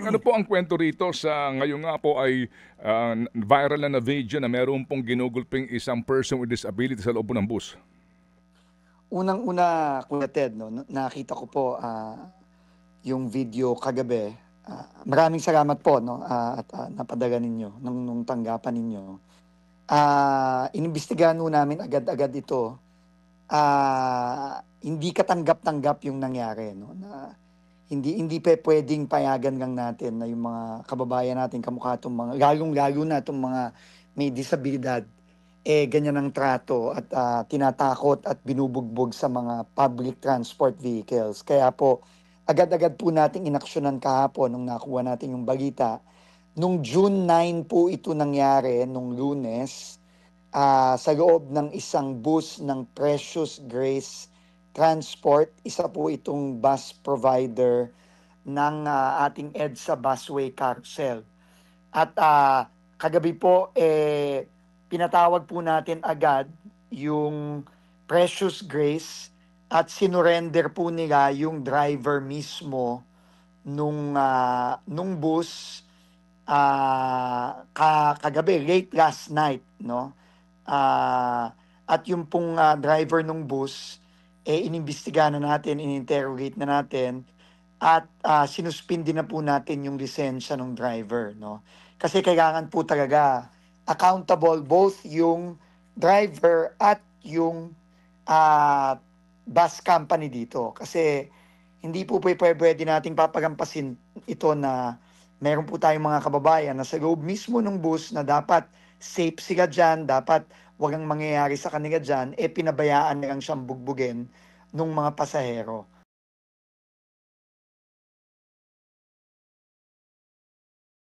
ano po ang kwento rito sa ngayon nga po ay, viral na video na meron pong ginugulping isang person with disability sa loob po ng bus? Unang-una, Kuya Ted 'no, nakita ko po, yung video kagabi. Maraming salamat po 'no, at, napadala ninyo nung tanggapan ninyo. Inimbestigahan ho namin agad-agad ito. Hindi katanggap-tanggap yung nangyari 'no, na hindi hindi pupuwedeng payagan lang natin na yung mga kababayan natin kamukha 'tong mga lalong-lalo na 'tong mga may disabilidad, ganyan ang trato at, tinatakot at binubugbog sa mga public transport vehicles. Kaya po, agad-agad po nating inaksiyunan kahapon nung nakuha natin yung balita. Nung June 9 po ito nangyari, nung Lunes, sa loob ng isang bus ng Precious Grace Transport. Isa po itong bus provider ng, ating EDSA Busway Carousel. At, kagabi po, pinatawag po natin agad yung Precious Grace at sinurrender po nila yung driver mismo nung bus, kagabi, late last night, no? At yung pong, driver nung bus, inimbestigahan na natin, in-interrogate na natin at, sinuspindi na po natin yung lisensya ng driver 'no. Kasi kailangan po talaga accountable both yung driver at yung, bus company dito. Kasi hindi po pupuwede nating papalampasin ito na meron po tayong mga kababayan na sa loob mismo ng bus na dapat safe sila diyan, dapat walang mangyayari sa kanila diyan, pinabayaan na lang siyang bugbugin nung mga pasahero.